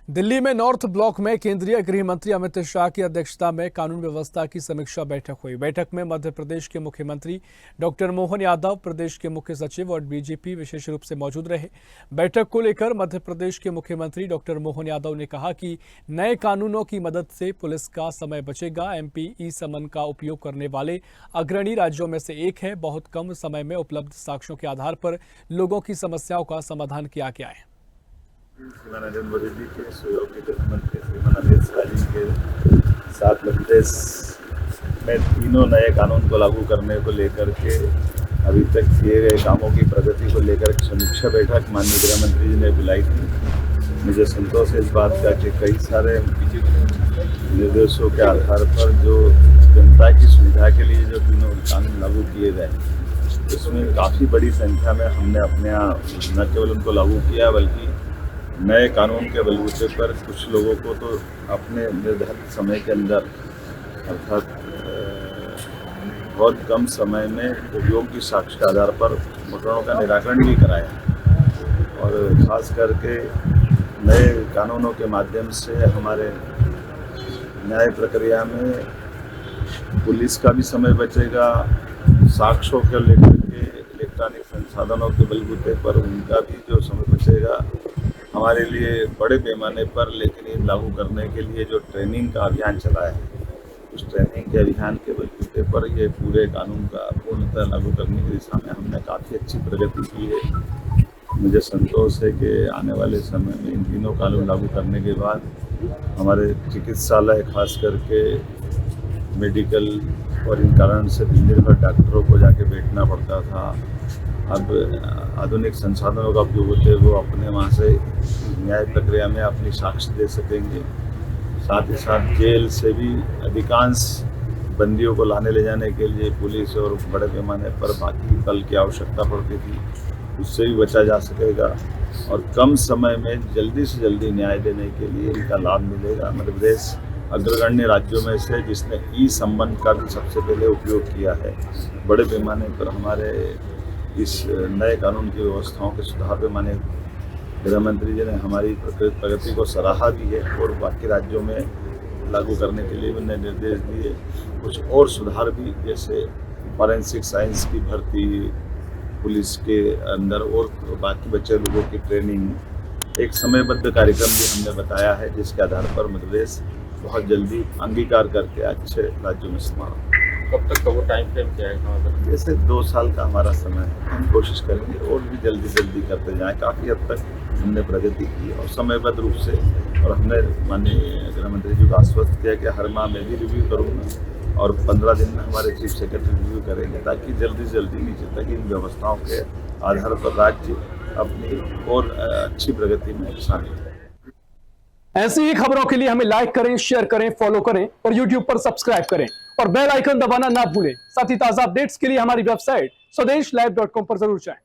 दिल्ली में north block में केंद्रीय गृह मंत्री अमित शाह की अध्यक्षता में कानून व्यवस्था की समीक्षा बैठक हुई। बैठक में मध्य प्रदेश के मुख्यमंत्री डॉक्टर मोहन यादव, प्रदेश के मुख्य सचिव और डीजीपी विशेष रूप से मौजूद रहे। बैठक को लेकर मध्य प्रदेश के मुख्यमंत्री डॉक्टर मोहन यादव ने कहा कि नए कानूनों की मदद से पुलिस का समय बचेगा। एमपी ई समन का उपयोग करने वाले अग्रणी राज्यों में से एक है। बहुत कम समय में उपलब्ध साक्ष्यों के आधार पर लोगों की समस्याओं का समाधान किया गया है। श्रीमान नरेंद्र मोदी जी के सहयोग के गृह मंत्री श्रीमान अमित शाह जी के साथ मध्य प्रदेश में तीनों नए कानून को लागू करने को लेकर के अभी तक किए गए कामों की प्रगति को लेकर समीक्षा बैठक माननीय गृह मंत्री जी ने बुलाई थी। मुझे संतोष है इस बात का कि कई सारे निर्देशों के आधार पर जो जनता की सुविधा के लिए जो तीनों कानून लागू किए गए, उसमें काफ़ी बड़ी संख्या में हमने अपने यहाँ न केवल उनको लागू किया बल्कि नए कानून के बलबूते पर कुछ लोगों को तो अपने निर्धारित समय के अंदर अर्थात बहुत कम समय में उपयोग की साक्ष्य के आधार पर मुकदमों का निराकरण भी कराया। और ख़ास करके नए कानूनों के माध्यम से हमारे न्याय प्रक्रिया में पुलिस का भी समय बचेगा, साक्ष्यों के लेकर के इलेक्ट्रॉनिक संसाधनों के बलबूते पर उनका भी जो समय बचेगा। हमारे लिए बड़े पैमाने पर लेकिन इन लागू करने के लिए जो ट्रेनिंग का अभियान चला है, उस ट्रेनिंग के अभियान के बलबूते पर ये पूरे कानून का पूर्णतः लागू करने की दिशा में हमने काफ़ी अच्छी प्रगति की है। मुझे संतोष है कि आने वाले समय में इन तीनों कानून लागू करने के बाद हमारे चिकित्सालय खास करके मेडिकल और इन कारण से दिल्ली भर डॉक्टरों को जाके बैठना पड़ता था, अब आधुनिक संसाधनों का उपयोग होते वो अपने वहाँ से न्याय प्रक्रिया में अपनी साक्ष्य दे सकेंगे। साथ ही साथ जेल से भी अधिकांश बंदियों को लाने ले जाने के लिए पुलिस और बड़े पैमाने पर बाकी बल की आवश्यकता पड़ती थी, उससे भी बचा जा सकेगा और कम समय में जल्दी से जल्दी न्याय देने के लिए इनका लाभ मिलेगा। मध्य प्रदेश अग्रगण्य राज्यों में से जिसने ई समन का सबसे पहले उपयोग किया है। बड़े पैमाने पर हमारे इस नए कानून की व्यवस्थाओं के सुधार पे माननीय गृह मंत्री जी ने हमारी प्रगति को सराहा भी है और बाकी राज्यों में लागू करने के लिए उन्हें निर्देश दिए। कुछ और सुधार भी, जैसे फॉरेंसिक साइंस की भर्ती, पुलिस के अंदर और बाकी बच्चे लोगों की ट्रेनिंग, एक समयबद्ध कार्यक्रम भी हमने बताया है जिसके आधार पर मध्य प्रदेश बहुत जल्दी अंगीकार करके अच्छे राज्यों में समारोह। कब तक का वो टाइम फ्रेम क्या है? जैसे 2 साल का हमारा समय है, हम कोशिश करेंगे और भी जल्दी करते जाएं। काफ़ी हद तक हमने प्रगति की और समयबद्ध रूप से, और हमने माननीय गृह मंत्री जी को आश्वस्त किया कि हर माह मैं भी रिव्यू करूँगा और 15 दिन में हमारे चीफ सेक्रेटरी रिव्यू करेंगे ताकि जल्दी से जल्दी नीचे तक इन व्यवस्थाओं के आधार पर राज्य अपनी और अच्छी प्रगति में शामिल है। ऐसी ही खबरों के लिए हमें लाइक करें, शेयर करें, फॉलो करें और यूट्यूब पर सब्सक्राइब करें और बेल आइकन दबाना ना भूलें। साथ ही ताजा अपडेट्स के लिए हमारी वेबसाइट swadesh live.com पर जरूर जाएं।